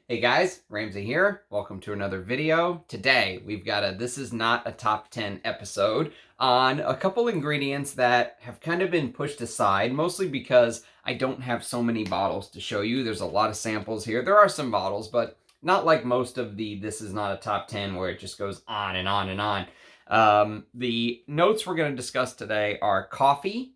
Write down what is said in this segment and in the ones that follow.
Hey guys, Ramsey here. Welcome to another video. Today we've got a This Is Not a Top 10 episode on a couple ingredients that have kind of been pushed aside, mostly because I don't have so many bottles to show you. There's a lot of samples here. There are some bottles, but not like most of the This Is Not a Top 10 where it just goes on and on and on. The notes we're going to discuss today are coffee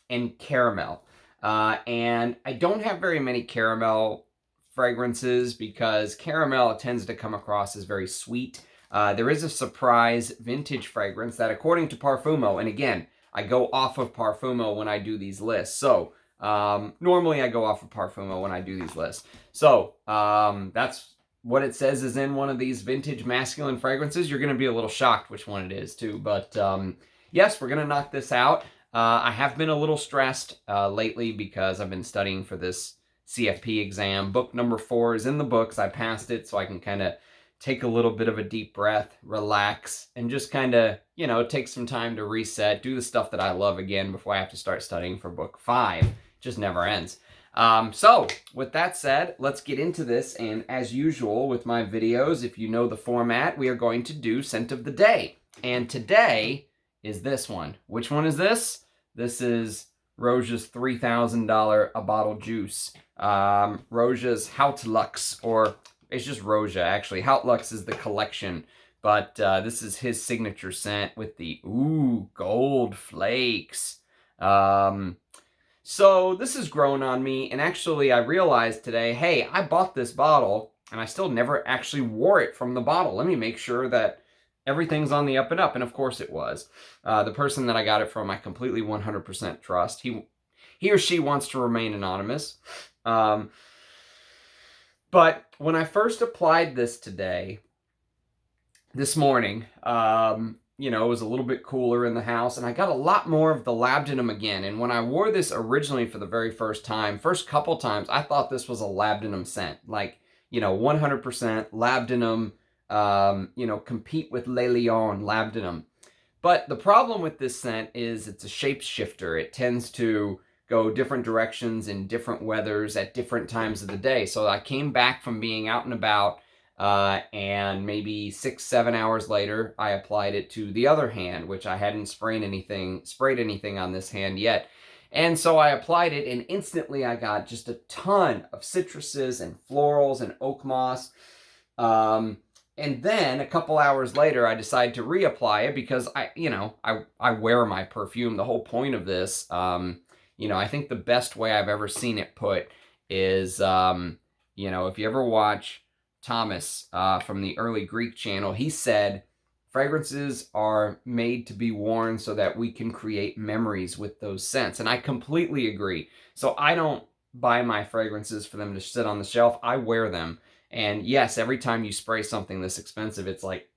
and caramel. And I don't have very many caramel fragrances because caramel tends to come across as very sweet. There is a surprise vintage fragrance that, according to Parfumo, and again, I go off of Parfumo when I do these lists. So normally I go off of Parfumo when I do these lists. So that's what it says is in one of these vintage masculine fragrances. You're going to be a little shocked which one it is too. But yes, we're going to knock this out. I have been a little stressed lately because I've been studying for this CFP exam. Book number 4 is in the books. I passed it, so I can kind of take a little bit of a deep breath, relax, and just kind of, take some time to reset, do the stuff that I love again before I have to start studying for book 5. It just never ends. So, with that said, let's get into this, and as usual with my videos, if you know the format, we are going to do Scent of the Day. And today is this one. Which one is this? This is Rochas $3,000 a bottle juice. Rochas Houtlux, or it's just Roja actually. Houtlux is the collection, but this is his signature scent with the gold flakes. So this has grown on me, and actually I realized today, hey, I bought this bottle and I still never actually wore it from the bottle. Let me make sure that everything's on the up and up, and of course it was. The person that I got it from, I completely 100% trust. He or she wants to remain anonymous. But when I first applied this this morning, it was a little bit cooler in the house, and I got a lot more of the labdanum again. And when I wore this originally for the very first couple times, I thought this was a labdanum scent. Like, 100% labdanum, compete with Le Lion labdanum. But the problem with this scent is it's a shapeshifter. It tends to go different directions in different weathers at different times of the day. So I came back from being out and about, and maybe 6-7 hours later, I applied it to the other hand, which I hadn't sprayed anything on this hand yet. And so I applied it, and instantly I got just a ton of citruses and florals and oak moss. And then a couple hours later, I decided to reapply it because I wear my perfume. The whole point of this, I think the best way I've ever seen it put is, if you ever watch Thomas from the early Greek channel, he said, fragrances are made to be worn so that we can create memories with those scents. And I completely agree. So I don't buy my fragrances for them to sit on the shelf. I wear them. And yes, every time you spray something this expensive, it's like,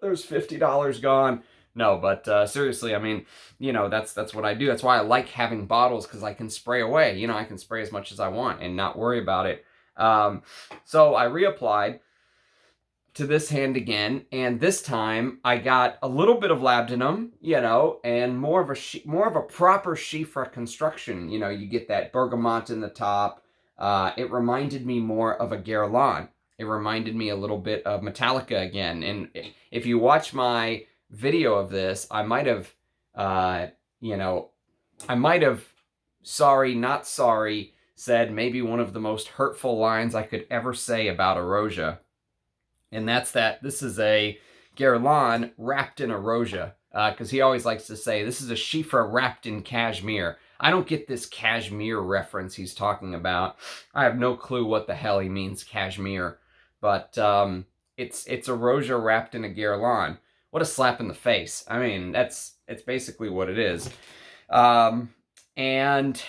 there's $50 gone. No, but seriously, I mean, that's what I do. That's why I like having bottles, because I can spray away. I can spray as much as I want and not worry about it. So I reapplied to this hand again, and this time I got a little bit of labdanum, and more of a proper Chypre construction. You get that bergamot in the top. It reminded me more of a Guerlain. It reminded me a little bit of Metallica again. And if you watch my video of this, I might have, sorry, not sorry, said maybe one of the most hurtful lines I could ever say about a Roja. And that's that this is a Guerlain wrapped in a Roja. Because he always likes to say, this is a Chypre wrapped in cashmere. I don't get this cashmere reference he's talking about. I have no clue what the hell he means, cashmere. But it's a Roja wrapped in a Guerlain. What a slap in the face. I mean, it's basically what it is. And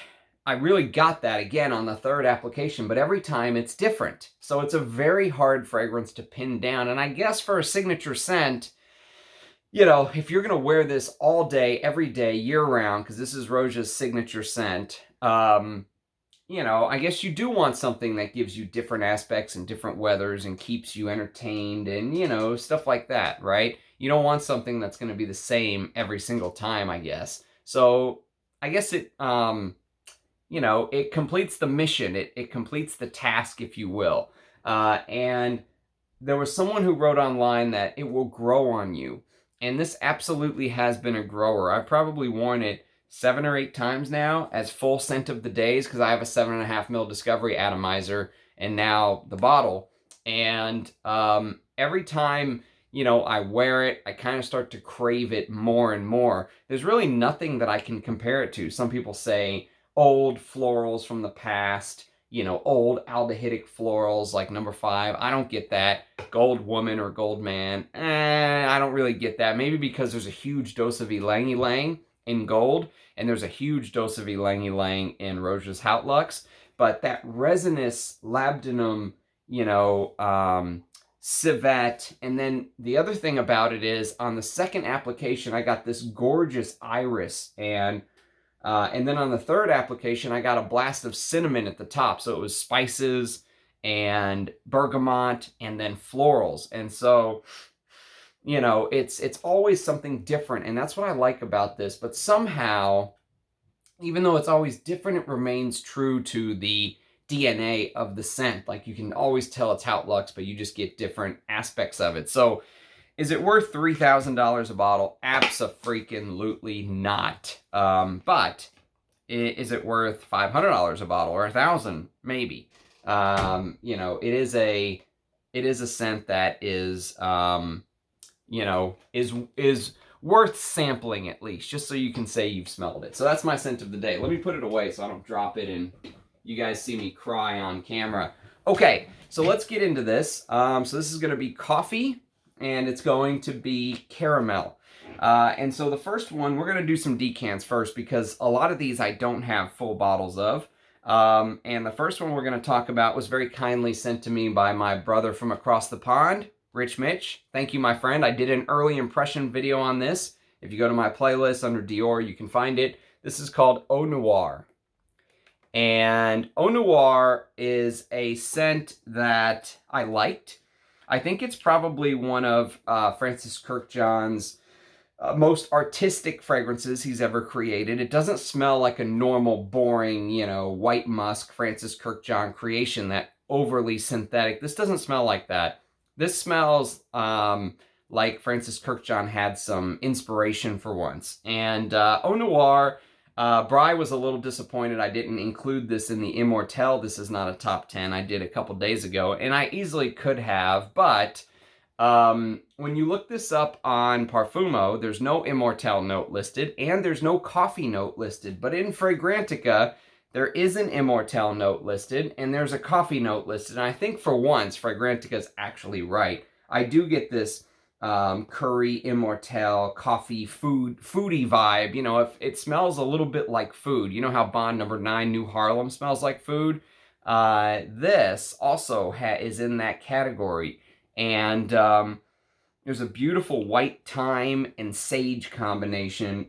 I really got that again on the third application, but every time it's different. So it's a very hard fragrance to pin down. And I guess for a signature scent, if you're going to wear this all day, every day, year-round, because this is Roja's signature scent, I guess you do want something that gives you different aspects and different weathers and keeps you entertained and, stuff like that, right? You don't want something that's going to be the same every single time, I guess. So I guess it, it completes the mission. It completes the task, if you will. And there was someone who wrote online that it will grow on you. And this absolutely has been a grower. I've probably worn it 7 or 8 times now as full scent of the days, because I have a 7.5 ml Discovery atomizer and now the bottle. And every time, you know, I wear it, I kind of start to crave it more and more. There's really nothing that I can compare it to. Some people say old florals from the past, you know, old aldehydic florals like number 5. I don't get that. Gold woman or gold man, I don't really get that. Maybe because there's a huge dose of ylang ylang in gold, and there's a huge dose of ylang ylang in Rochas Haut Luxe. But that resinous labdanum, you know, civet. And then the other thing about it is on the second application, I got this gorgeous iris, and then on the third application, I got a blast of cinnamon at the top. So it was spices and bergamot and then florals. And so, you know, it's always something different. And that's what I like about this. But somehow, even though it's always different, it remains true to the DNA of the scent. Like, you can always tell it's Haut Luxe, but you just get different aspects of it. So is it worth $3,000 a bottle? Abso-freaking-lutely not. But is it worth $500 a bottle or $1,000? Maybe. You know, it is a scent that is, you know, is worth sampling at least, just so you can say you've smelled it. So that's my scent of the day. Let me put it away so I don't drop it and you guys see me cry on camera. Okay, so let's get into this. So this is going to be coffee, and it's going to be caramel. And so the first one, we're going to do some decants first, because a lot of these I don't have full bottles of. And the first one we're going to talk about was very kindly sent to me by my brother from across the pond, Rich Mitch. Thank you, my friend. I did an early impression video on this. If you go to my playlist under Dior, you can find it. This is called Eau Noire. And Eau Noire is a scent that I liked. I think it's probably one of Francis Kurkdjian's most artistic fragrances he's ever created. It doesn't smell like a normal, boring, you know, white musk Francis Kurkdjian creation, that overly synthetic. This doesn't smell like that. This smells like Francis Kurkdjian had some inspiration for once. And Eau Noire, Bry was a little disappointed I didn't include this in the Immortelle. This is not a top 10. I did a couple days ago, and I easily could have, but when you look this up on Parfumo, there's no Immortelle note listed, and there's no coffee note listed. But in Fragrantica, there is an Immortelle note listed, and there's a coffee note listed. And I think for once, Fragrantica's actually right. I do get this curry, Immortelle, coffee, foodie vibe. You know, if it smells a little bit like food. You know how Bond Number 9, New Harlem, smells like food? This also is in that category. And there's a beautiful white thyme and sage combination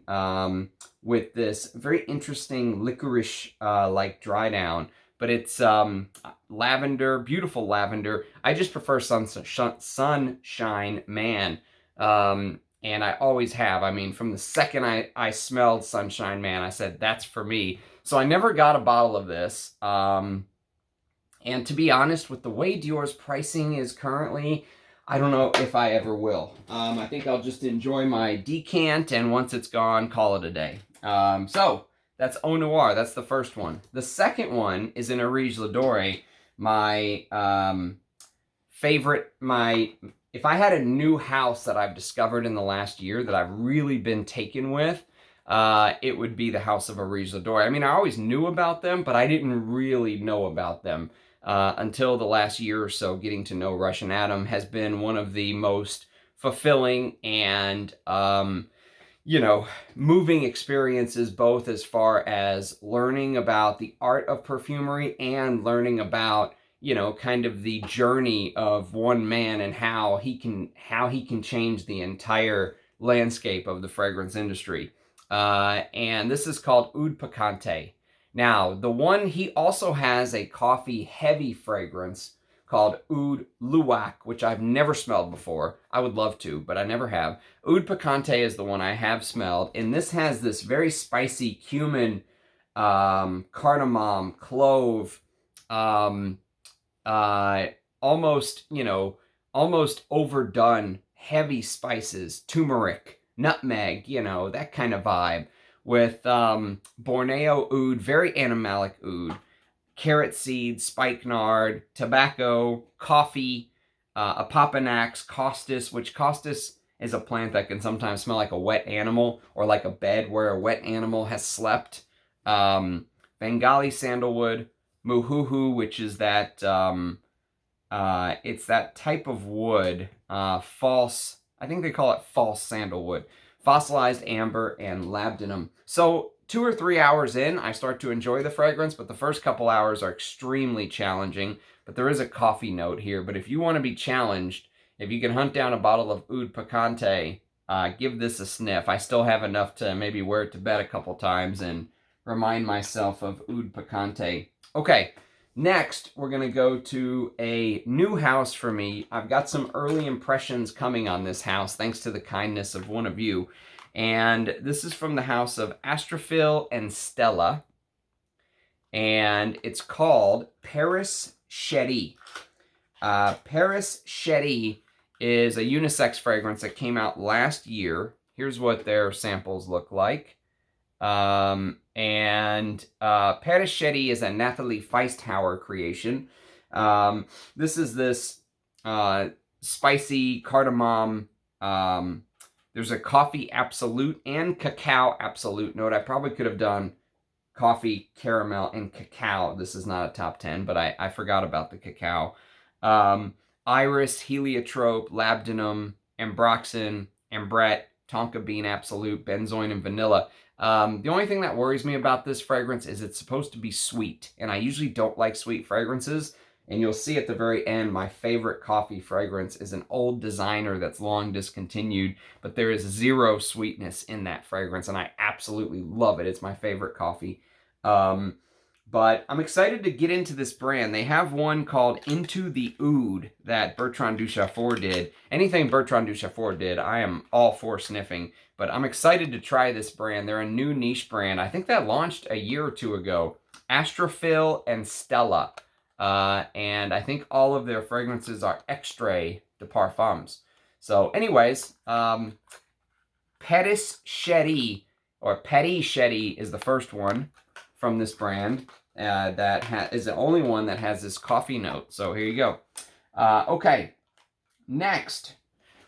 with this very interesting licorice like dry down. But it's lavender, beautiful lavender. I just prefer Sunshine Man. And I always have. I mean, from the second I smelled Sunshine Man, I said, that's for me. So I never got a bottle of this. And to be honest, with the way Dior's pricing is currently, I don't know if I ever will. I think I'll just enjoy my decant, and once it's gone, call it a day. So that's Eau Noire. That's the first one. The second one is an Areej Doré. My favorite, if I had a new house that I've discovered in the last year that I've really been taken with, it would be the house of Areej Doré. I mean, I always knew about them, but I didn't really know about them until the last year or so. Getting to know Russian Adam has been one of the most fulfilling and you know, moving experiences, both as far as learning about the art of perfumery and learning about, you know, kind of the journey of one man and how he can change the entire landscape of the fragrance industry. And this is called Oud Picante. Now, the one, he also has a coffee heavy fragrance called Oud Luwak, which I've never smelled before. I would love to, but I never have. Oud Picante is the one I have smelled, and this has this very spicy cumin, cardamom, clove, almost, almost overdone heavy spices, turmeric, nutmeg, that kind of vibe, with Borneo oud, very animalic oud, carrot seed, spikenard, tobacco, coffee, apopanax, costus, which costus is a plant that can sometimes smell like a wet animal or like a bed where a wet animal has slept. Bengali sandalwood, muhuhu, which is that, it's that type of wood, false, I think they call it false sandalwood, fossilized amber, and labdanum. So 2 or 3 hours in, I start to enjoy the fragrance, but the first couple hours are extremely challenging. But there is a coffee note here. But if you want to be challenged, if you can hunt down a bottle of Oud Picante, give this a sniff. I still have enough to maybe wear it to bed a couple times and remind myself of Oud Picante. Okay, next we're going to go to a new house for me. I've got some early impressions coming on this house, thanks to the kindness of one of you. And this is from the house of Astrophil and Stella. And it's called Paris Chéri. Paris Chéri is a unisex fragrance that came out last year. Here's what their samples look like. Paris Chéri is a Nathalie Feisthauer creation. This is this spicy cardamom. There's a coffee absolute and cacao absolute note. I probably could have done coffee, caramel, and cacao. This is not a top 10, but I forgot about the cacao. Iris, heliotrope, labdanum, ambroxan, ambrette, tonka bean absolute, benzoin, and vanilla. The only thing that worries me about this fragrance is it's supposed to be sweet, and I usually don't like sweet fragrances. And you'll see at the very end, my favorite coffee fragrance is an old designer that's long discontinued, but there is zero sweetness in that fragrance, and I absolutely love it. It's my favorite coffee. But I'm excited to get into this brand. They have one called Into the Oud that Bertrand Duchaufour did. Anything Bertrand Duchaufour did, I am all for sniffing. But I'm excited to try this brand. They're a new niche brand. I think that launched a year or two ago. Astrophil and Stella. And I think all of their fragrances are extrait de parfums. So anyways, Paris Chéri, or Paris Chéri, is the first one from this brand. That is the only one that has this coffee note. So here you go. Okay, next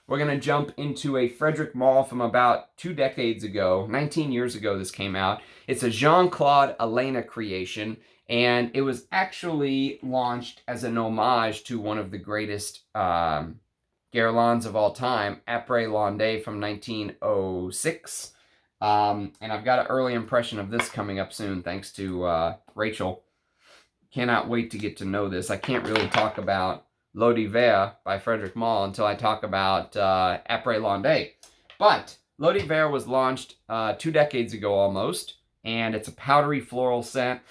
we're going to jump into a Frederic Malle from about 2 decades ago. 19 years ago this came out. It's a Jean-Claude Elena creation. And it was actually launched as an homage to one of the greatest Guerlains of all time, Après L'Onde from 1906. And I've got an early impression of this coming up soon, thanks to Rachel. Cannot wait to get to know this. I can't really talk about L'Eau d'Hiver by Frederic Malle until I talk about Après L'Onde. But L'Eau d'Hiver was launched 2 decades ago almost, and it's a powdery floral scent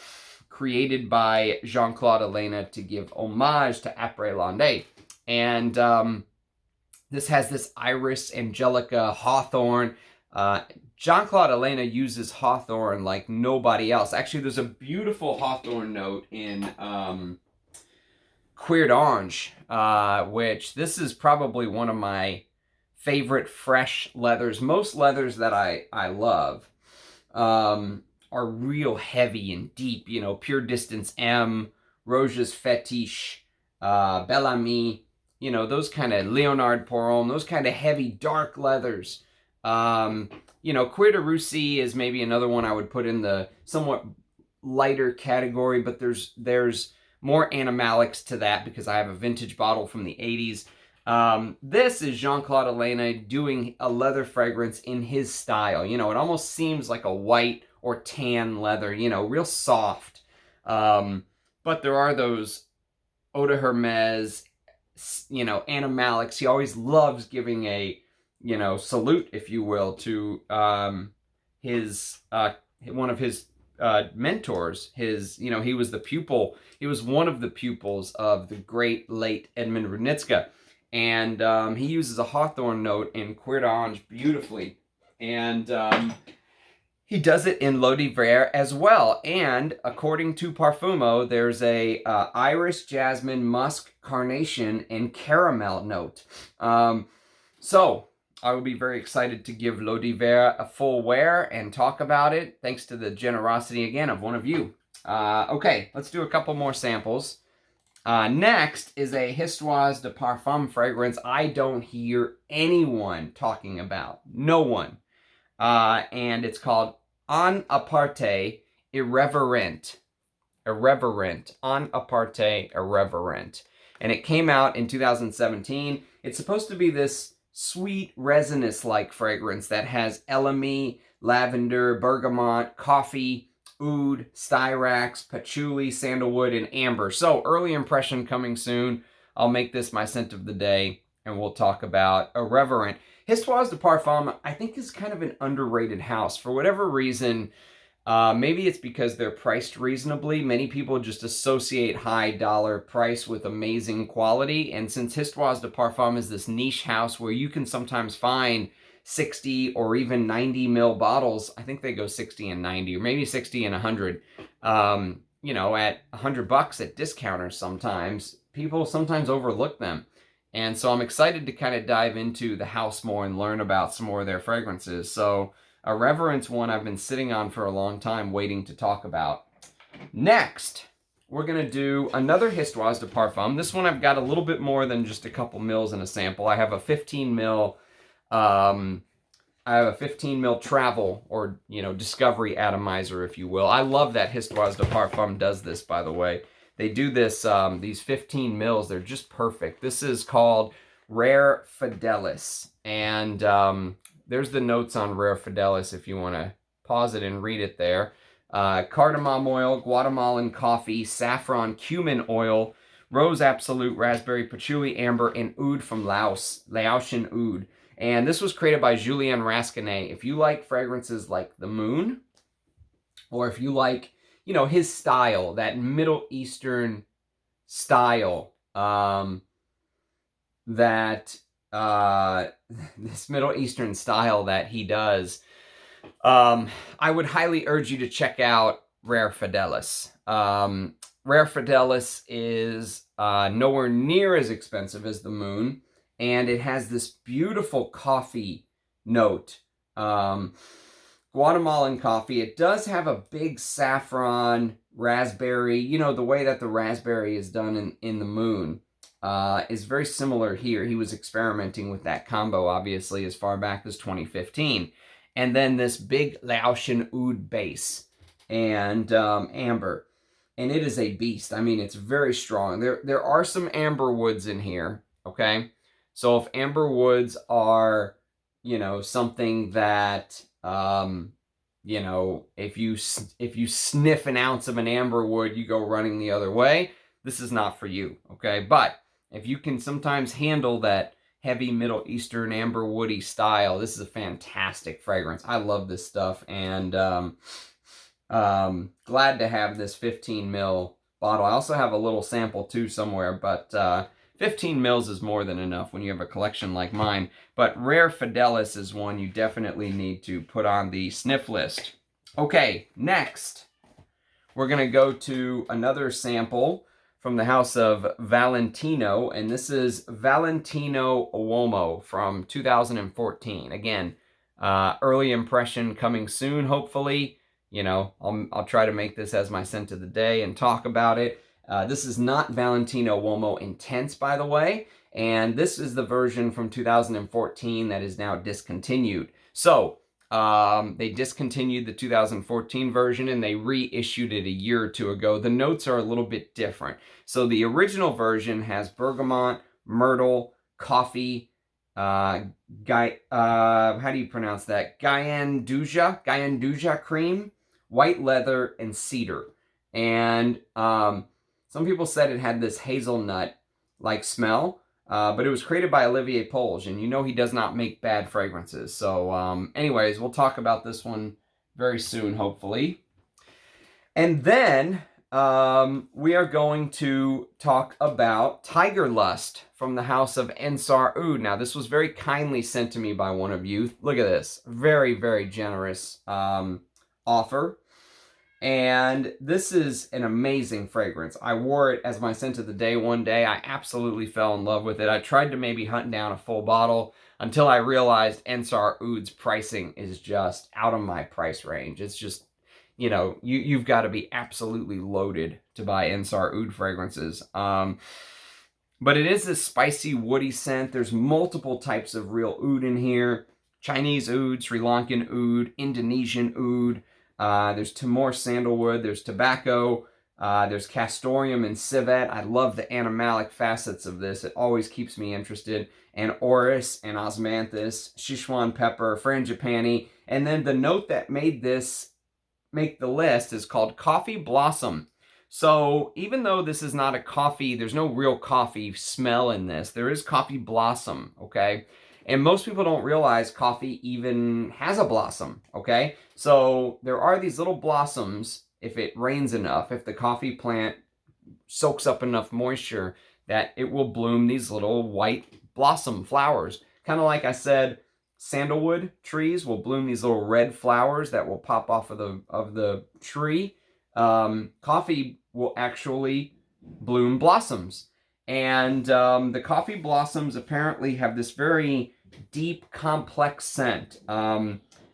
created by Jean-Claude Elena to give homage to Après L'Onde. And this has this iris, angelica, hawthorn. Jean-Claude Elena uses hawthorn like nobody else. Actually, there's a beautiful hawthorn note in Cuir d'Ange, which this is probably one of my favorite fresh leathers. Most leathers that I love are real heavy and deep, Pure Distance M, Rochas Fetiche, Bel Ami, those kind of Leonard Poron, those kind of heavy, dark leathers. Cuir de Russie is maybe another one I would put in the somewhat lighter category, but there's more animalics to that because I have a vintage bottle from the 80s. This is Jean-Claude Elena doing a leather fragrance in his style. It almost seems like a white or tan leather, real soft. But there are those eau de Hermes, animalics. He always loves giving a, salute, if you will, to his one of his mentors. He was the pupil. He was one of the pupils of the great late Edmund Rudnitska. And he uses a hawthorn note in Cuir d'Ange beautifully. And he does it in L'Eau d'Hiver as well. And according to Parfumo, there's a iris, jasmine, musk, carnation, and caramel note. So I will be very excited to give L'Eau d'Hiver a full wear and talk about it, thanks to the generosity again of one of you. Okay, let's do a couple more samples. Next is a Histoires de Parfum fragrance I don't hear anyone talking about. No one. And it's called En Aparté Irrévérent. Irrévérent. En Aparté Irrévérent. And it came out in 2017. It's supposed to be this sweet, resinous-like fragrance that has elemi, lavender, bergamot, coffee, oud, styrax, patchouli, sandalwood, and amber. So, early impression coming soon. I'll make this my scent of the day, and we'll talk about Irrévérent. Histoires de Parfum, I think, is kind of an underrated house. For whatever reason, maybe it's because they're priced reasonably. Many people just associate high dollar price with amazing quality. And since Histoires de Parfum is this niche house where you can sometimes find 60 or even 90 ml bottles, I think they go 60 and 90, or maybe 60 and 100, you know, at $100 at discounters sometimes, people sometimes overlook them. And so I'm excited to kind of dive into the house more and learn about some more of their fragrances. So Irrévérent's one I've been sitting on for a long time waiting to talk about. Next, we're going to do another Histoires de Parfum. This one I've got a little bit more than just a couple mils in a sample. I have a 15 mil travel, or, you know, discovery atomizer, if you will. I love that Histoires de Parfum does this, by the way. They do this, these 15 mils, they're just perfect. This is called Rare Fidelis. And there's the notes on Rare Fidelis if you want to pause it and read it there. Cardamom oil, Guatemalan coffee, saffron, cumin oil, rose absolute, raspberry, patchouli, amber, and oud from Laos, Laotian oud. And this was created by Julien Rasquinet. If you like fragrances like the Moon, or if you like, you know, his style, that Middle Eastern style, this Middle Eastern style that he does, I would highly urge you to check out Rare Fidelis. Rare Fidelis is nowhere near as expensive as the Moon, and it has this beautiful coffee note. Guatemalan coffee. It does have a big saffron, raspberry, you know, the way that the raspberry is done in the Moon is very similar here. He was experimenting with that combo, obviously, as far back as 2015. And then this big Laotian oud base and amber. And it is a beast. I mean, it's very strong. There are some amber woods in here, okay? So if amber woods are, you know, something that, you know, if you sniff an ounce of an amber wood, you go running the other way, this is not for you, okay? But if you can sometimes handle that heavy Middle Eastern amber woody style, this is a fantastic fragrance. I love this stuff, and glad to have this 15 ml bottle. I also have a little sample too somewhere, but 15 mils is more than enough when you have a collection like mine. But Rare Fidelis is one you definitely need to put on the sniff list. Okay, next, we're going to go to another sample from the house of Valentino, and this is Valentino Uomo from 2014. Again, early impression coming soon, hopefully. You know, I'll try to make this as my scent of the day and talk about it. This is not Valentino Womo Intense, by the way, and this is the version from 2014 that is now discontinued. So, they discontinued the 2014 version and they reissued it a year or two ago. The notes are a little bit different. So the original version has bergamot, myrtle, coffee, how do you pronounce that? Gyanduja cream, white leather, and cedar. And some people said it had this hazelnut-like smell, but it was created by Olivier Polge, and you know he does not make bad fragrances. So anyways, we'll talk about this one very soon, hopefully. And then we are going to talk about Tigerlust from the house of Ensar Oud. Now, this was very kindly sent to me by one of you. Look at this. Very, very generous offer. And this is an amazing fragrance. I wore it as my scent of the day one day. I absolutely fell in love with it. I tried to maybe hunt down a full bottle until I realized Ensar Oud's pricing is just out of my price range. It's just, you know, you've got to be absolutely loaded to buy Ensar Oud fragrances. But it is this spicy, woody scent. There's multiple types of real oud in here. Chinese oud, Sri Lankan oud, Indonesian oud. There's Timor sandalwood, there's tobacco, there's castoreum and civet. I love the animalic facets of this. It always keeps me interested. And orris and osmanthus, Sichuan pepper, frangipani. And then the note that made this make the list is called coffee blossom. So even though this is not a coffee, there's no real coffee smell in this. There is coffee blossom, okay? And most people don't realize coffee even has a blossom, okay? So there are these little blossoms, if it rains enough, if the coffee plant soaks up enough moisture, that it will bloom these little white blossom flowers. Kind of like I said, sandalwood trees will bloom these little red flowers that will pop off of the tree. Coffee will actually bloom blossoms. And the coffee blossoms apparently have this very deep, complex scent.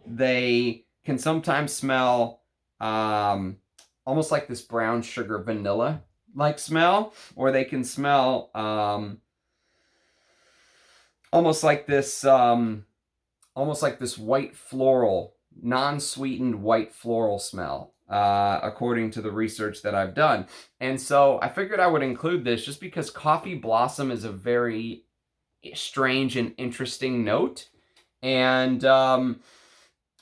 They can sometimes smell almost like this brown sugar vanilla-like smell, or they can smell almost like this white floral, non-sweetened white floral smell. According to the research that I've done. And so I figured I would include this just because coffee blossom is a very strange and interesting note. And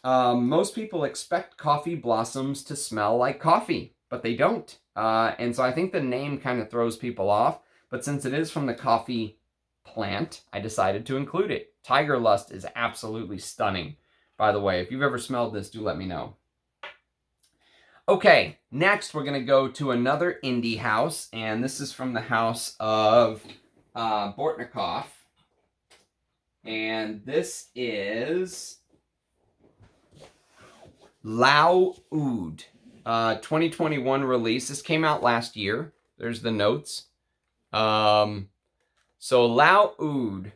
most people expect coffee blossoms to smell like coffee, but they don't. And so I think the name kind of throws people off. But since it is from the coffee plant, I decided to include it. Tigerlust is absolutely stunning. By the way, if you've ever smelled this, do let me know. Okay, next we're going to go to another indie house, and this is from the house of Bortnikoff, and this is Lao Oud, 2021 release. This came out last year. There's the notes. So Lao Oud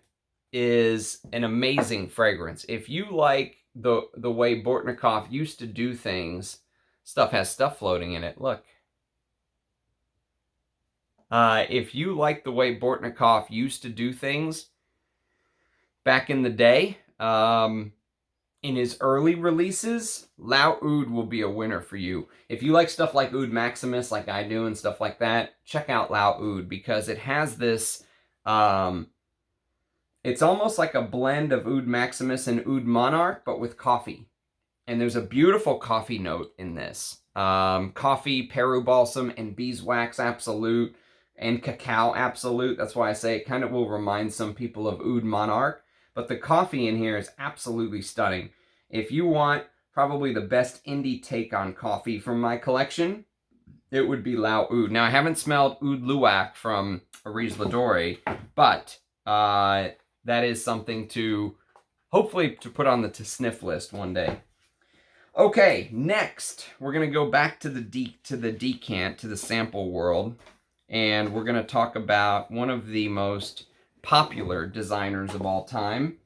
is an amazing fragrance. If you like the way Bortnikoff used to do things, stuff has stuff floating in it. Look. If you like the way Bortnikoff used to do things back in the day, in his early releases, Lao Oud will be a winner for you. If you like stuff like Oud Maximus, like I do, and stuff like that, check out Lao Oud, because it has this, it's almost like a blend of Oud Maximus and Oud Monarch, but with coffee. And there's a beautiful coffee note in this. Coffee, Peru Balsam, and Beeswax Absolute, and Cacao Absolute. That's why I say it kind of will remind some people of Oud Monarch. But the coffee in here is absolutely stunning. If you want probably the best indie take on coffee from my collection, it would be Lao Oud. Now, I haven't smelled Oud Luwak from Areej Doré, but that is something to, hopefully, to put on the to-sniff list one day. Okay, next, we're going to go back to the decant, to the sample world, and we're going to talk about one of the most popular designers of all time.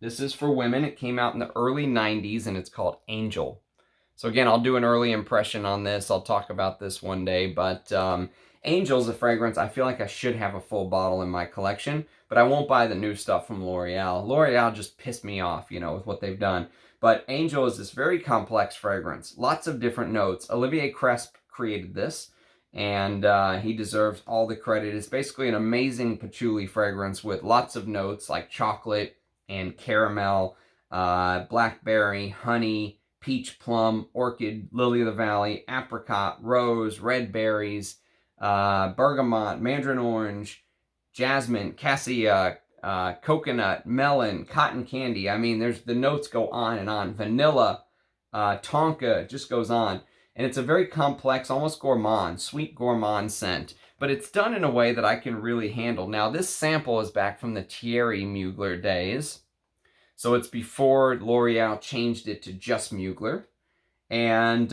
This is for women. It came out in the early 90s, and it's called Angel. So again, I'll do an early impression on this. I'll talk about this one day, but Angel's a fragrance. I feel like I should have a full bottle in my collection, but I won't buy the new stuff from L'Oreal. L'Oreal just pissed me off, you know, with what they've done. But Angel is this very complex fragrance. Lots of different notes. Olivier Cresp created this, and he deserves all the credit. It's basically an amazing patchouli fragrance with lots of notes like chocolate and caramel, blackberry, honey, peach plum, orchid, lily of the valley, apricot, rose, red berries, bergamot, mandarin orange, jasmine, cassia, coconut, melon, cotton candy. I mean, the notes go on and on. Vanilla, tonka, just goes on. And it's a very complex, almost gourmand, sweet gourmand scent. But it's done in a way that I can really handle. Now, this sample is back from the Thierry Mugler days. So it's before L'Oreal changed it to just Mugler. And,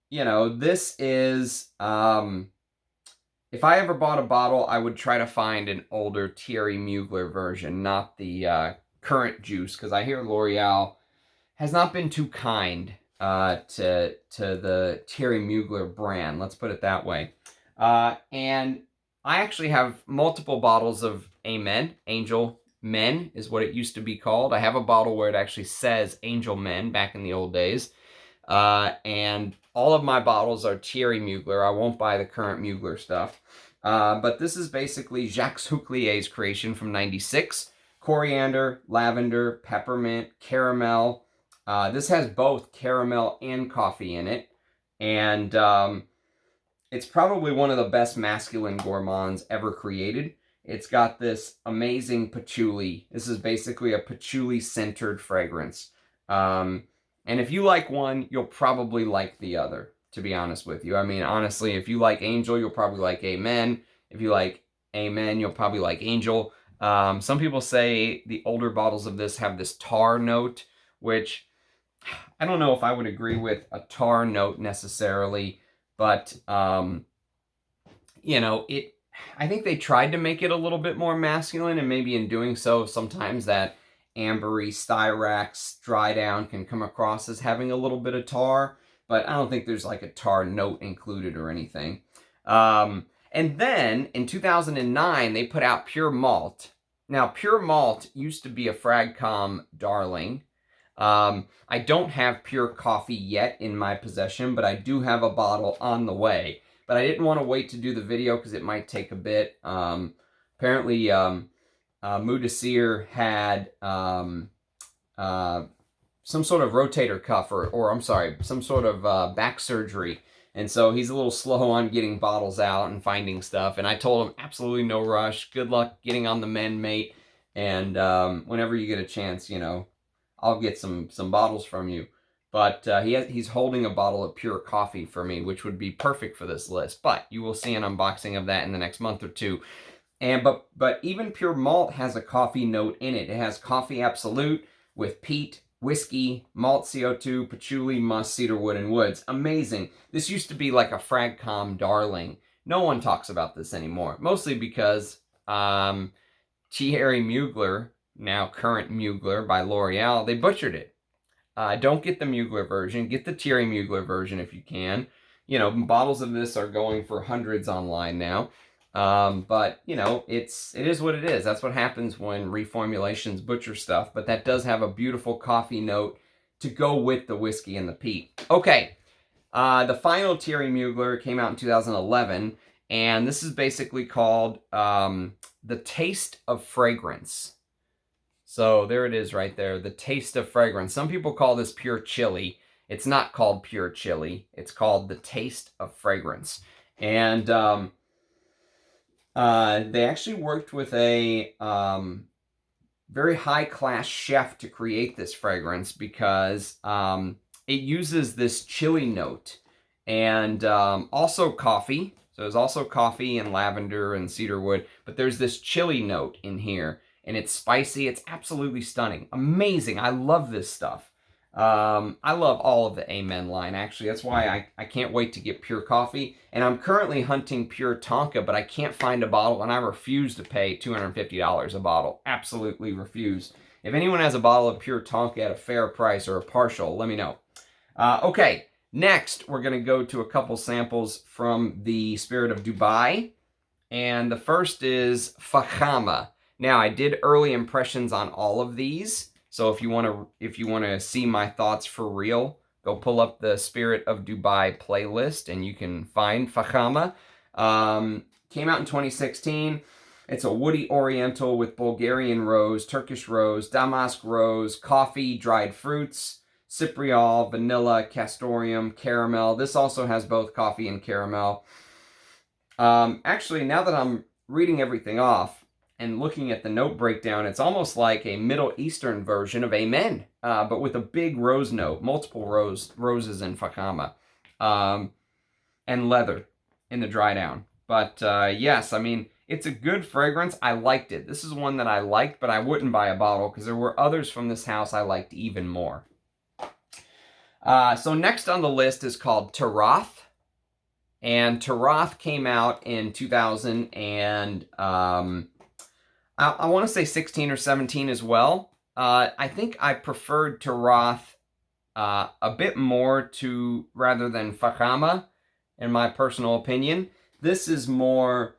you know, this is, if I ever bought a bottle, I would try to find an older Thierry Mugler version, not the current juice, because I hear L'Oreal has not been too kind to the Thierry Mugler brand. Let's put it that way. And I actually have multiple bottles of A Men. Angel Men is what it used to be called. I have a bottle where it actually says Angel Men back in the old days. And all of my bottles are Thierry Mugler. I won't buy the current Mugler stuff. But this is basically Jacques Huclier's creation from '96. Coriander, lavender, peppermint, caramel. This has both caramel and coffee in it. And it's probably one of the best masculine gourmands ever created. It's got this amazing patchouli. This is basically a patchouli-centered fragrance. And if you like one, you'll probably like the other, to be honest with you. I mean, honestly, if you like Angel, you'll probably like A Men. If you like A Men, you'll probably like Angel. Some people say the older bottles of this have this tar note, which I don't know if I would agree with a tar note necessarily, but, you know, I think they tried to make it a little bit more masculine, and maybe in doing so, sometimes that ambery styrax dry down can come across as having a little bit of tar, but I don't think there's like a tar note included or anything. And then in 2009, they put out Pure Malt. Now, Pure Malt used to be a Fragcom darling. I don't have Pure Coffee yet in my possession, but I do have a bottle on the way. But I didn't want to wait to do the video because it might take a bit. Apparently, Mudasir had some sort of rotator cuff, or I'm sorry, some sort of back surgery. And so he's a little slow on getting bottles out and finding stuff. And I told him, absolutely no rush. Good luck getting on the men, mate. And whenever you get a chance, you know, I'll get some bottles from you. But he's holding a bottle of Pure Coffee for me, which would be perfect for this list. But you will see an unboxing of that in the next month or two. And but even Pure Malt has a coffee note in it. It has coffee absolute with peat, whiskey, malt CO2, patchouli, musk, cedarwood, and woods. Amazing. This used to be like a Fragcom darling. No one talks about this anymore. Mostly because Thierry Mugler, now current Mugler by L'Oreal, they butchered it. Don't get the Mugler version. Get the Thierry Mugler version if you can. You know, bottles of this are going for hundreds online now. But, you know, it is what it is. That's what happens when reformulations butcher stuff. But that does have a beautiful coffee note to go with the whiskey and the peat. Okay, the final Thierry Mugler came out in 2011. And this is basically called The Taste of Fragrance. So there it is right there, The Taste of Fragrance. Some people call this Pure Chili. It's not called Pure Chili. It's called The Taste of Fragrance. And they actually worked with a very high-class chef to create this fragrance because it uses this chili note and also coffee. So there's also coffee and lavender and cedarwood, but there's this chili note in here. And it's spicy. It's absolutely stunning. Amazing. I love this stuff. I love all of the A Men line, actually. That's why I can't wait to get Pure Coffee. And I'm currently hunting Pure Tonka, but I can't find a bottle, and I refuse to pay $250 a bottle. Absolutely refuse. If anyone has a bottle of Pure Tonka at a fair price or a partial, let me know. Okay, next we're going to go to a couple samples from the Spirit of Dubai. And the first is Fakhama. Now, I did early impressions on all of these, so if you want to see my thoughts for real, go pull up the Spirit of Dubai playlist, and you can find Fakhama. Came out in 2016. It's a woody oriental with Bulgarian rose, Turkish rose, Damask rose, coffee, dried fruits, cypriol, vanilla, castoreum, caramel. This also has both coffee and caramel. Actually, now that I'm reading everything off, and looking at the note breakdown, it's almost like a Middle Eastern version of A Men, but with a big rose note, multiple roses in Fakhama, and leather in the dry down. But yes, I mean, it's a good fragrance. I liked it. This is one that I liked, but I wouldn't buy a bottle because there were others from this house I liked even more. So next on the list is called Turath. And Turath came out in 2000 and I want to say 16 or 17 as well. I think I preferred Turath a bit more rather than Fakhama, in my personal opinion. This is more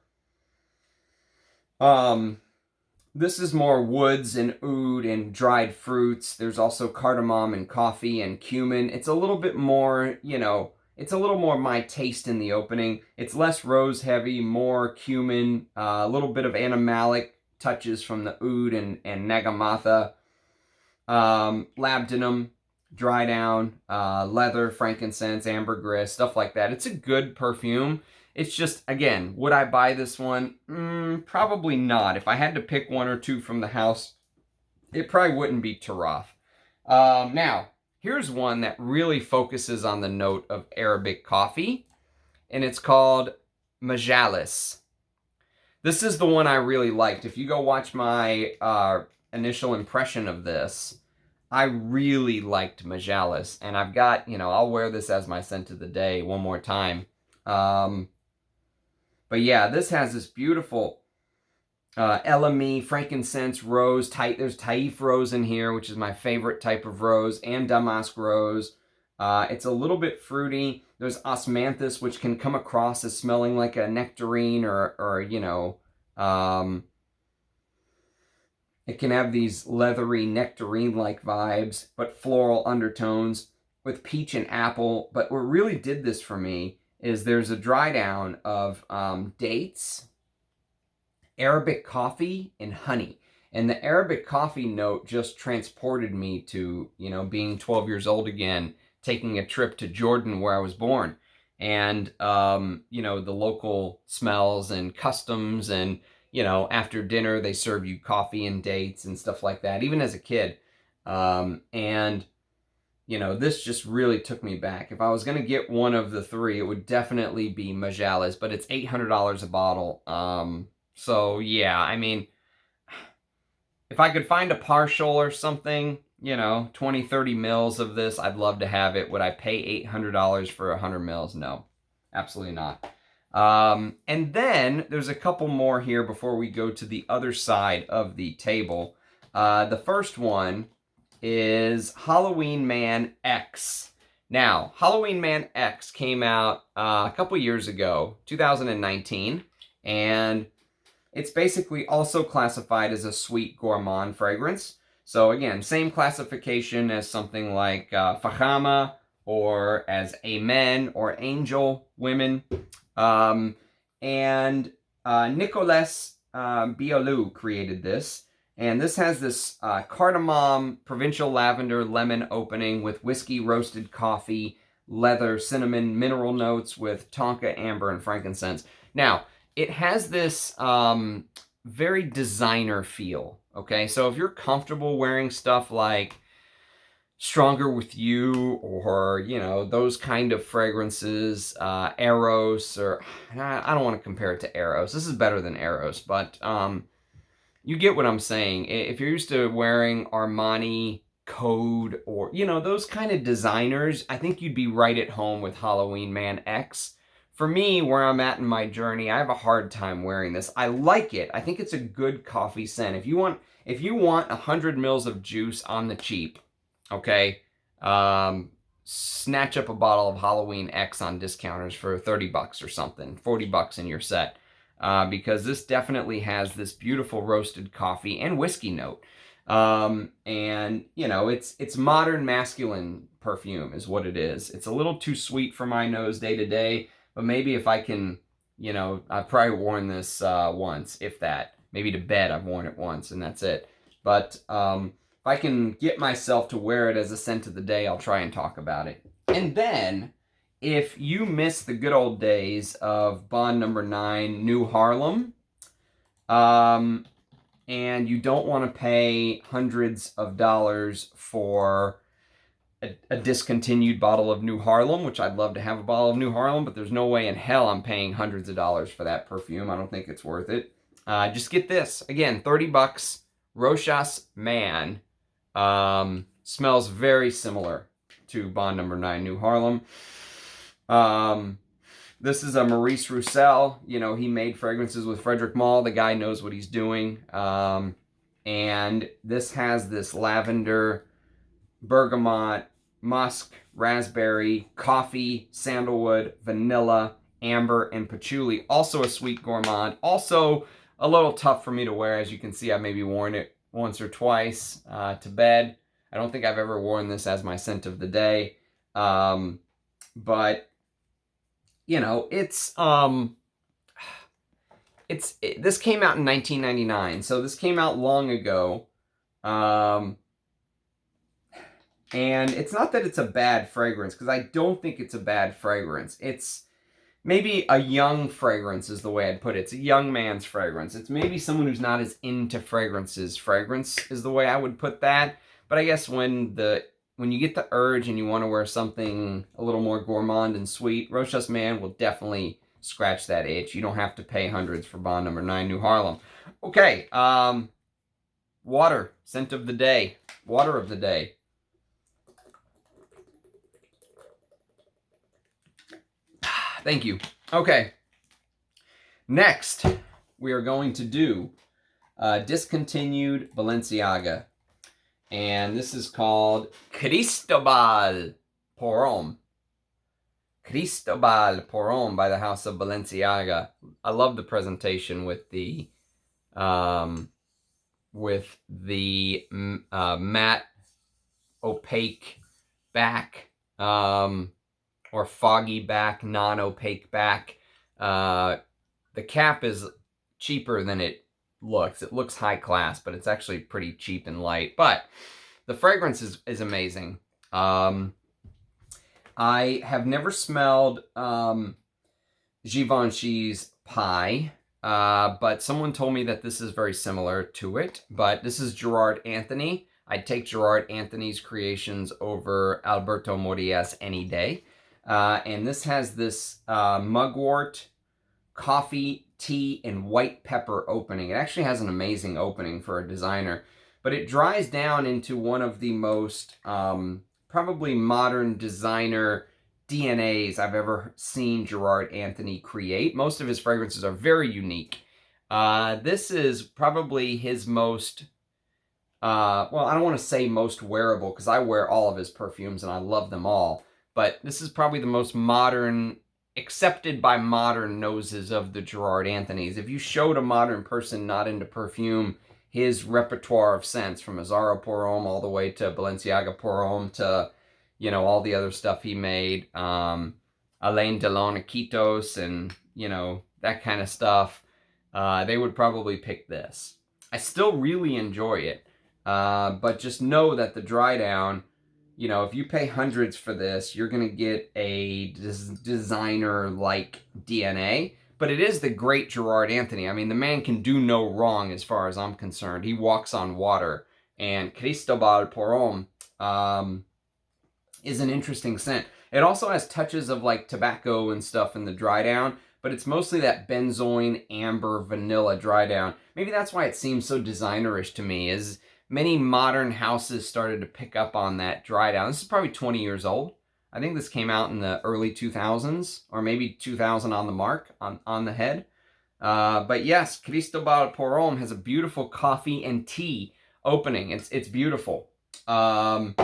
woods and oud and dried fruits. There's also cardamom and coffee and cumin. It's a little bit more, it's a little more my taste in the opening. It's less rose heavy, more cumin, a little bit of animalic touches from the oud and Nasomatto, labdanum, dry down, leather, frankincense, ambergris, stuff like that. It's a good perfume. It's just, again, would I buy this one? Probably not. If I had to pick one or two from the house, it probably wouldn't be Turath. Now, here's one that really focuses on the note of Arabic coffee, and it's called Majalis. This is the one I really liked. If you go watch my initial impression of this, I really liked Majalis, and I've got, I'll wear this as my scent of the day one more time. But yeah, this has this beautiful elemi, frankincense, rose. There's Taif rose in here, which is my favorite type of rose, and damask rose. It's a little bit fruity. There's osmanthus, which can come across as smelling like a nectarine or it can have these leathery, nectarine-like vibes, but floral undertones with peach and apple. But what really did this for me is there's a dry down of dates, Arabic coffee, and honey. And the Arabic coffee note just transported me to, being 12 years old again, taking a trip to Jordan where I was born. And, the local smells and customs and, after dinner, they serve you coffee and dates and stuff like that, even as a kid. This just really took me back. If I was going to get one of the three, it would definitely be Majalis, but it's $800 a bottle. So, yeah, I mean, if I could find a partial or something, 20, 30 mils of this, I'd love to have it. Would I pay $800 for 100 mils? No, absolutely not. And then there's a couple more here before we go to the other side of the table. The first one is Haloween Man X. Now, Haloween Man X came out a couple years ago, 2019, and it's basically also classified as a sweet gourmand fragrance. So again, same classification as something like Fakhama or as A Men or Angel Women. Nicolas Biolou created this. And this has this cardamom, provincial lavender, lemon opening with whiskey, roasted coffee, leather, cinnamon, mineral notes with tonka, amber, and frankincense. Now, it has this very designer feel, okay? So if you're comfortable wearing stuff like Stronger With You or, those kind of fragrances, Eros, or I don't want to compare it to Eros. This is better than Eros, but you get what I'm saying. If you're used to wearing Armani, Code, or, those kind of designers, I think you'd be right at home with Haloween Man X. For me, where I'm at in my journey, I have a hard time wearing this. I like it. I think it's a good coffee scent. If you want 100 mils of juice on the cheap, okay, snatch up a bottle of Halloween X on discounters for 30 bucks or something, 40 bucks in your set, because this definitely has this beautiful roasted coffee and whiskey note. It's modern masculine perfume is what it is. It's a little too sweet for my nose day to day, but maybe if I can, I've probably worn this once, if that. Maybe to bed I've worn it once, and that's it. But if I can get myself to wear it as a scent of the day, I'll try and talk about it. And then, if you miss the good old days of Bond Number 9, New Harlem, and you don't want to pay hundreds of dollars for a discontinued bottle of New Harlem, which I'd love to have a bottle of New Harlem, but there's no way in hell I'm paying hundreds of dollars for that perfume. I don't think it's worth it. Just get this. Again, 30 bucks. Rochas Man. Smells very similar to Bond Number 9 New Harlem. This is a Maurice Roussel. You know, he made fragrances with Frederic Malle. The guy knows what he's doing. And this has this lavender, bergamot, musk, raspberry, coffee, sandalwood, vanilla, amber, and patchouli. Also a sweet gourmand. Also a little tough for me to wear. As you can see, I've maybe worn it once or twice to bed. I don't think I've ever worn this as my scent of the day. But, you know, this came out in 1999. So this came out long ago. And it's not that it's a bad fragrance, because I don't think it's a bad fragrance. It's maybe a young fragrance is the way I'd put it. It's a young man's fragrance. It's maybe someone who's not as into fragrances. Fragrance is the way I would put that. But I guess when you get the urge and you want to wear something a little more gourmand and sweet, Rochas Man will definitely scratch that itch. You don't have to pay hundreds for Bond Number 9 New Harlem. Okay, water, scent of the day. Water of the day. Thank you. Okay. Next, we are going to do discontinued Balenciaga. And this is called Cristobal por Homme. Cristobal por Homme by the house of Balenciaga. I love the presentation with the matte opaque back. Or foggy back, non-opaque back. The cap is cheaper than it looks. It looks high class, but it's actually pretty cheap and light. But the fragrance is amazing. I have never smelled Givenchy's Pie, but someone told me that this is very similar to it. But this is Gerard Anthony. I'd take Gerard Anthony's creations over Alberto Morillas any day. And this has this mugwort, coffee, tea, and white pepper opening. It actually has an amazing opening for a designer. But it dries down into one of the most probably modern designer DNAs I've ever seen Gerard Anthony create. Most of his fragrances are very unique. This is probably his most... well, I don't want to say most wearable, because I wear all of his perfumes and I love them all. But this is probably the most modern, accepted by modern noses of the Gerard Anthonys. If you showed a modern person not into perfume his repertoire of scents, from Azzaro Pour Homme all the way to Balenciaga Pour Homme to, you know, all the other stuff he made, Alain Delon Iquitos and, you know, that kind of stuff, they would probably pick this. I still really enjoy it, but just know that the dry down, you know, if you pay hundreds for this, you're going to get a designer-like DNA. But it is the great Gerard Anthony. I mean, the man can do no wrong as far as I'm concerned. He walks on water. And Cristobal por Homme is an interesting scent. It also has touches of, like, tobacco and stuff in the dry down. But it's mostly that benzoin, amber, vanilla dry down. Maybe that's why it seems so designerish to me, is... many modern houses started to pick up on that dry down. This is probably 20 years old. I think this came out in the early 2000s, or maybe 2000 on the mark, on the head. But yes, Cristobal por Homme has a beautiful coffee and tea opening. It's beautiful. And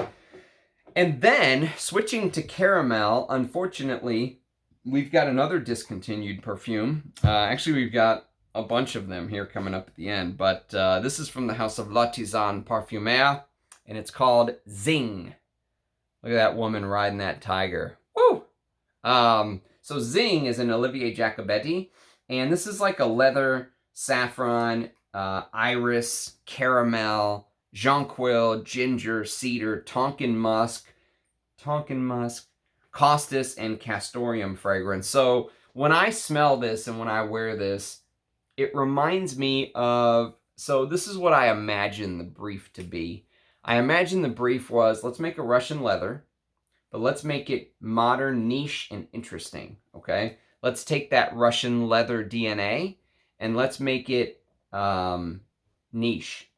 then, switching to caramel, unfortunately, we've got another discontinued perfume. Actually, we've got a bunch of them here coming up at the end, but this is from the house of L'Artisan Parfumeur, and it's called Zing. Look at that woman riding that tiger. Woo! So Zing is an Olivier Jacobetti, and this is like a leather, saffron, iris, caramel, jonquil, ginger, cedar, Tonkin musk, costus, and castoreum fragrance. So when I smell this and when I wear this, it reminds me of, so this is what I imagine the brief to be. I imagine the brief was, let's make a Russian leather, but let's make it modern, niche, and interesting, okay? Let's take that Russian leather DNA and let's make it niche.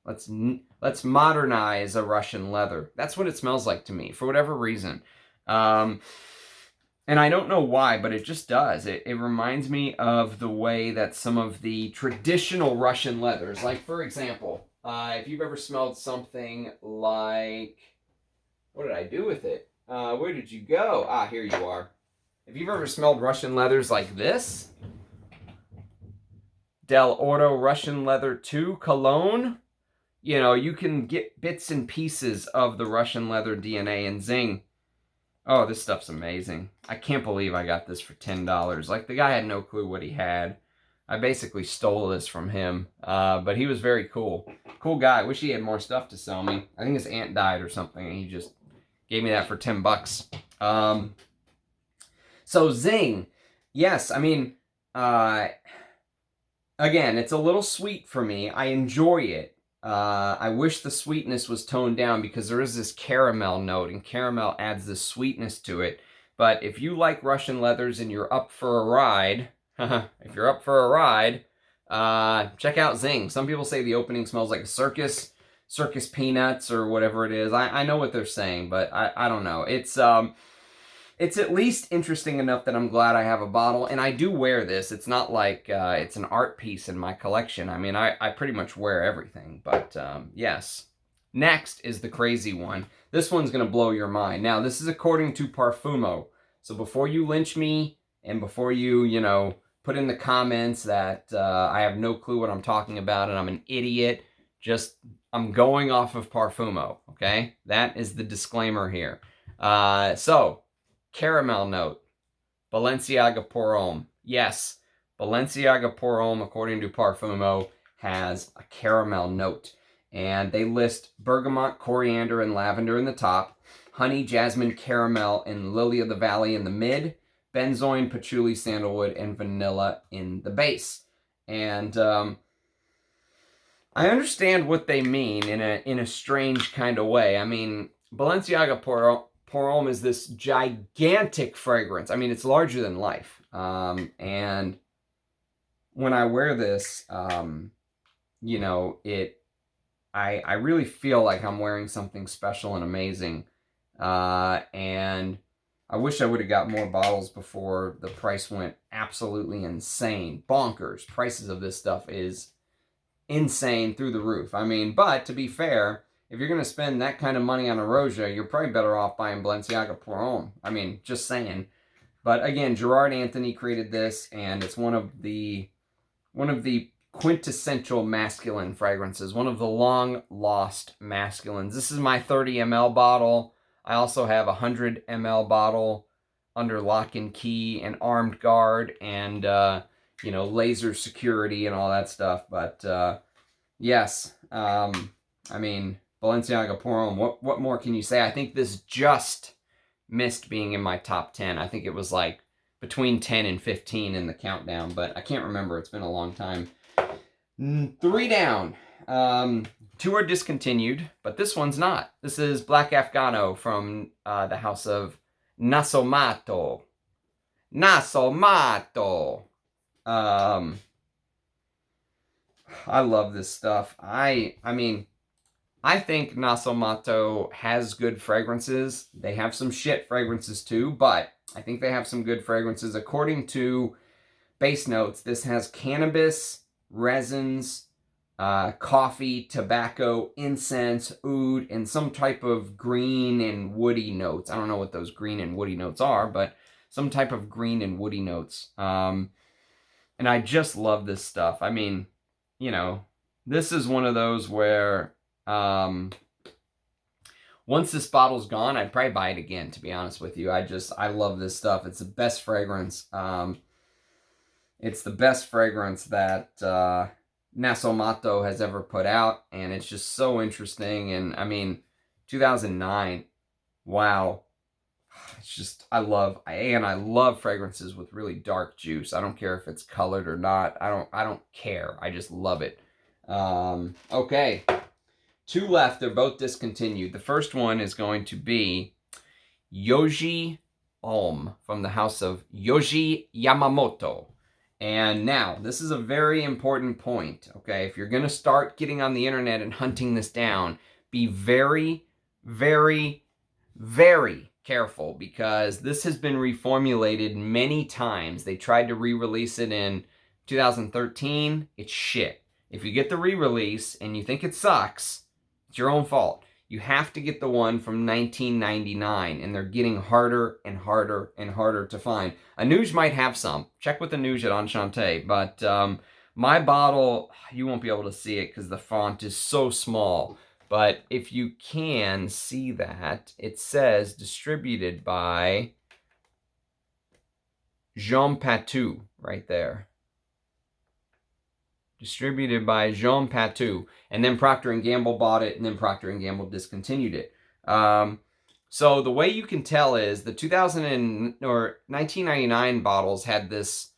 Let's modernize a Russian leather. That's what it smells like to me, for whatever reason. And I don't know why, but it just does. It reminds me of the way that some of the traditional Russian leathers, like for example, if you've ever smelled something like, what did I do with it? Where did you go? Ah, here you are. If you've ever smelled Russian leathers like this, Del Oro Russian Leather 2 Cologne, you know, you can get bits and pieces of the Russian leather DNA in Zing. Oh, this stuff's amazing. I can't believe I got this for $10. Like, the guy had no clue what he had. I basically stole this from him, but he was very cool. Cool guy. I wish he had more stuff to sell me. I think his aunt died or something, and he just gave me that for 10 bucks. So Zing, yes, I mean, again, it's a little sweet for me. I enjoy it. I wish the sweetness was toned down because there is this caramel note, and caramel adds this sweetness to it. But if you like Russian leathers and you're up for a ride, if you're up for a ride, check out Zing. Some people say the opening smells like a circus peanuts or whatever it is. I know what they're saying, but I don't know. It's at least interesting enough that I'm glad I have a bottle, and I do wear this. It's not like it's an art piece in my collection. I mean, I pretty much wear everything, but yes. Next is the crazy one. This one's going to blow your mind. Now, this is according to Parfumo, so before you lynch me and before you know, put in the comments that I have no clue what I'm talking about and I'm an idiot, I'm going off of Parfumo, okay? That is the disclaimer here. So, caramel note, Balenciaga Pour Homme. Yes, Balenciaga Pour Homme, according to Parfumo, has a caramel note. And they list bergamot, coriander, and lavender in the top, honey, jasmine, caramel, and lily of the valley in the mid, benzoin, patchouli, sandalwood, and vanilla in the base. And I understand what they mean in a strange kind of way. I mean, Balenciaga Pour Homme is this gigantic fragrance. I mean, it's larger than life. And when I wear this, you know, I really feel like I'm wearing something special and amazing. And I wish I would have got more bottles before the price went absolutely insane. Bonkers. Prices of this stuff is insane through the roof. I mean, but to be fair, if you're going to spend that kind of money on a Roja, you're probably better off buying Balenciaga Pour Homme. I mean, just saying. But again, Gerard Anthony created this, and it's one of the quintessential masculine fragrances, one of the long-lost masculines. This is my 30 ml bottle. I also have a 100 ml bottle under lock and key and armed guard and, you know, laser security and all that stuff. But, yes, I mean, Balenciaga Pour Homme, what more can you say? I think this just missed being in my top 10. I think it was like between 10 and 15 in the countdown, but I can't remember. It's been a long time. 3 down. 2 are discontinued, but this one's not. This is Black Afghano from the house of Nasomatto. Nasomatto. I love this stuff. I mean, I think Nasomatto has good fragrances. They have some shit fragrances too, but I think they have some good fragrances. According to base notes, this has cannabis, resins, coffee, tobacco, incense, oud, and some type of green and woody notes. I don't know what those green and woody notes are, but some type of green and woody notes. And I just love this stuff. I mean, you know, this is one of those where once this bottle's gone, I'd probably buy it again, to be honest with you. I love this stuff. It's the best fragrance. It's the best fragrance that Nasomatto has ever put out, and it's just so interesting. And I mean, 2009, wow. It's just, I love fragrances with really dark juice. I don't care if it's colored or not. I don't care. I just love it. Okay. 2 left. They're both discontinued. The first one is going to be Yohji Homme from the house of Yohji Yamamoto. And now, this is a very important point, okay? If you're going to start getting on the internet and hunting this down, be very, very, very careful because this has been reformulated many times. They tried to re-release it in 2013. It's shit. If you get the re-release and you think it sucks, it's your own fault. You have to get the one from 1999, and they're getting harder and harder and harder to find. Anuj might have some. Check with Anuj at Enchante, but my bottle, you won't be able to see it because the font is so small. But if you can see that, it says distributed by Jean Patou right there. Distributed by Jean Patou. And then Procter & Gamble bought it, and then Procter & Gamble discontinued it. So the way you can tell is the 1999 bottles had this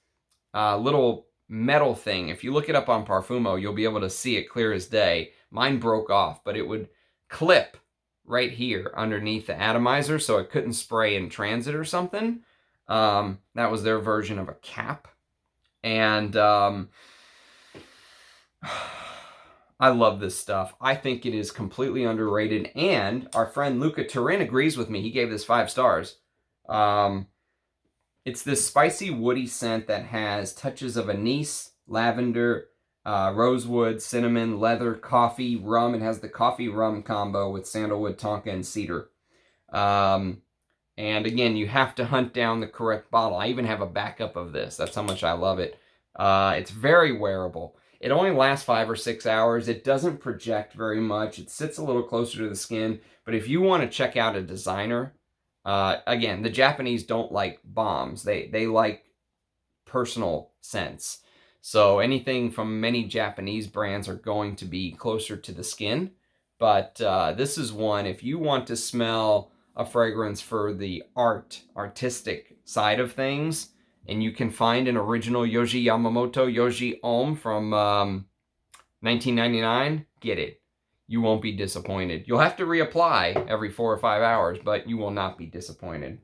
little metal thing. If you look it up on Parfumo, you'll be able to see it clear as day. Mine broke off, but it would clip right here underneath the atomizer so it couldn't spray in transit or something. That was their version of a cap. And I love this stuff. I think it is completely underrated. And our friend Luca Turin agrees with me. He gave this 5 stars. It's this spicy, woody scent that has touches of anise, lavender, rosewood, cinnamon, leather, coffee, rum. It has the coffee-rum combo with sandalwood, tonka, and cedar. And again, you have to hunt down the correct bottle. I even have a backup of this. That's how much I love it. It's very wearable. It only lasts 5 or 6 hours. It doesn't project very much. It sits a little closer to the skin. But if you want to check out a designer, again, the Japanese don't like bombs. They like personal scents. So anything from many Japanese brands are going to be closer to the skin. But this is one, if you want to smell a fragrance for the artistic side of things, and you can find an original Yohji Yamamoto Yohji Homme from 1999, get it. You won't be disappointed. You'll have to reapply every 4 or 5 hours, but you will not be disappointed.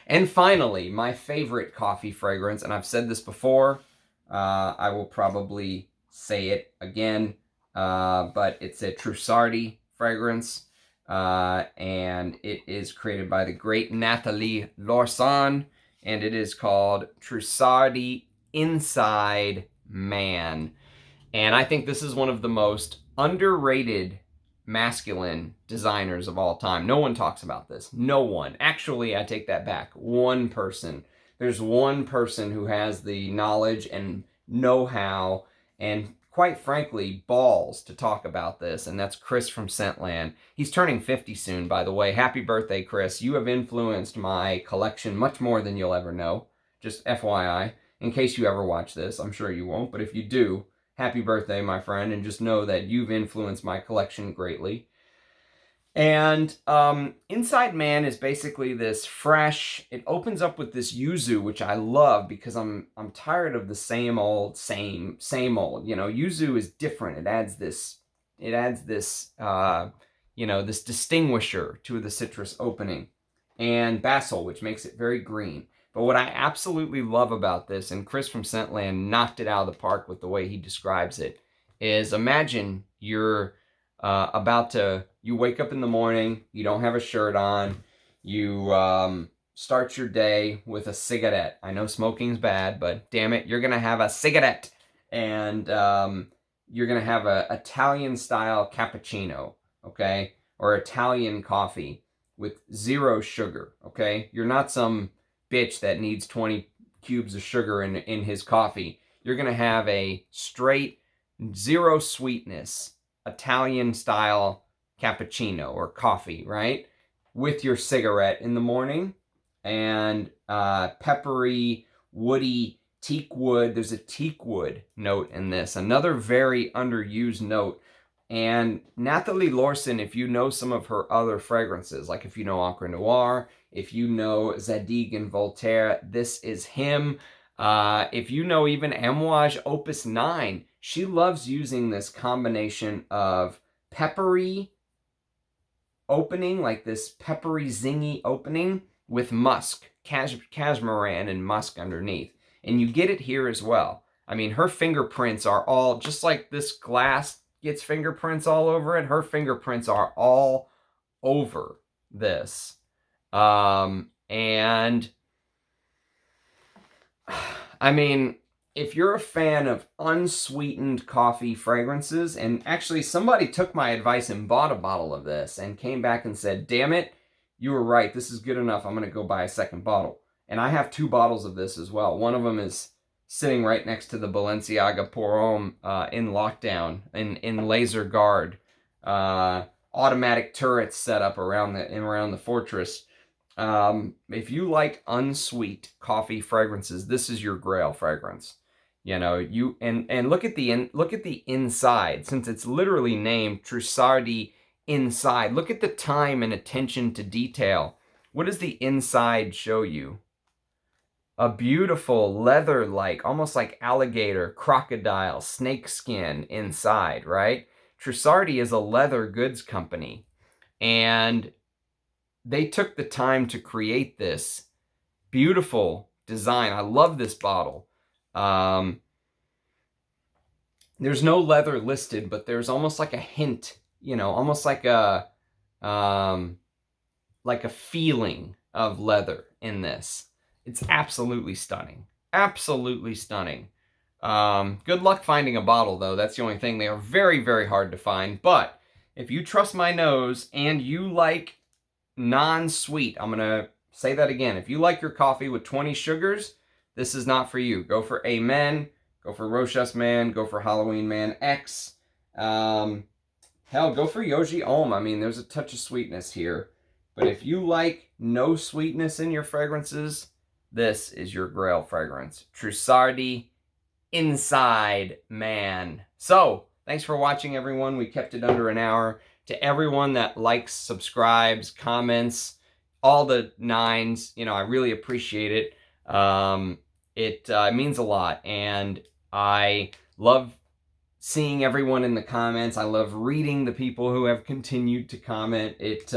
And finally, my favorite coffee fragrance, and I've said this before, I will probably say it again, but it's a Trussardi fragrance, and it is created by the great Nathalie Lorsan, and it is called Trussardi Inside Man. And I think this is one of the most underrated masculine designers of all time. No one talks about this. No one. Actually, I take that back. One person. There's one person who has the knowledge and know-how and, quite frankly, balls to talk about this, and that's Chris from Scentland. He's turning 50 soon, by the way. Happy birthday, Chris. You have influenced my collection much more than you'll ever know. Just FYI, in case you ever watch this. I'm sure you won't, but if you do, happy birthday, my friend, and just know that you've influenced my collection greatly. And Inside Man is basically this fresh, it opens up with this yuzu, which I love because I'm tired of the same old. You know, yuzu is different. It adds this, this distinguisher to the citrus opening. And basil, which makes it very green. But what I absolutely love about this, and Chris from Scentland knocked it out of the park with the way he describes it, is imagine you're you wake up in the morning, you don't have a shirt on, you start your day with a cigarette. I know smoking's bad, but damn it, you're going to have a cigarette. And you're going to have a Italian-style cappuccino, okay? Or Italian coffee with 0 sugar, okay? You're not some bitch that needs 20 cubes of sugar in his coffee. You're going to have a straight, 0 sweetness, Italian-style cappuccino or coffee, right? With your cigarette in the morning. And peppery, woody, teak wood. There's a teak wood note in this. Another very underused note. And Nathalie Lorsan, if you know some of her other fragrances, like if you know Encre Noire, if you know Zadig and Voltaire, this is him. If you know even Amouage Opus 9, she loves using this combination of peppery opening, like this peppery, zingy opening, with musk, cashmeran and musk underneath. And you get it here as well. I mean, her fingerprints are all, just like this glass gets fingerprints all over it, her fingerprints are all over this. And I mean, if you're a fan of unsweetened coffee fragrances, and actually somebody took my advice and bought a bottle of this and came back and said, damn it, you were right, this is good enough, I'm going to go buy a second bottle. And I have 2 bottles of this as well. One of them is sitting right next to the Balenciaga Pour Homme in lockdown, in laser guard, automatic turrets set up around the fortress. If you like unsweet coffee fragrances, this is your grail fragrance. You know, and look at the inside, since it's literally named Trussardi inside. Look at the time and attention to detail. What does the inside show you? A beautiful leather-like, almost like alligator, crocodile, snake skin inside, right? Trussardi is a leather goods company, and they took the time to create this beautiful design. I love this bottle. There's no leather listed, but there's almost like a hint, you know, almost like a feeling of leather in this. It's absolutely stunning. Absolutely stunning. Good luck finding a bottle, though. That's the only thing. They are very, very hard to find. But if you trust my nose and you like non-sweet, I'm going to say that again. If you like your coffee with 20 sugars, this is not for you. Go for A Men, go for Rochas Man, go for Haloween Man X. Hell, go for Yoji Homme. I mean, there's a touch of sweetness here. But if you like no sweetness in your fragrances, this is your grail fragrance. Trussardi Inside Man. So, thanks for watching, everyone. We kept it under an hour. To everyone that likes, subscribes, comments, all the nines, you know, I really appreciate it. It means a lot, and I love seeing everyone in the comments. I love reading the people who have continued to comment. It,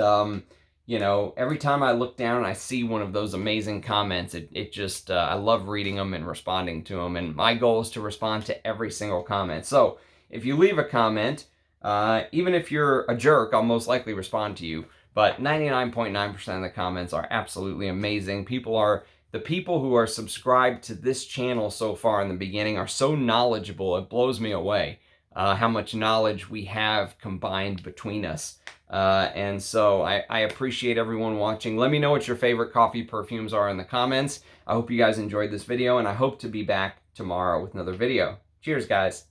you know, every time I look down and I see one of those amazing comments, it just, I love reading them and responding to them, and my goal is to respond to every single comment. So, if you leave a comment, even if you're a jerk, I'll most likely respond to you. But 99.9% of the comments are absolutely amazing. The people who are subscribed to this channel so far in the beginning are so knowledgeable. It blows me away how much knowledge we have combined between us. And so I appreciate everyone watching. Let me know what your favorite coffee perfumes are in the comments. I hope you guys enjoyed this video, and I hope to be back tomorrow with another video. Cheers, guys.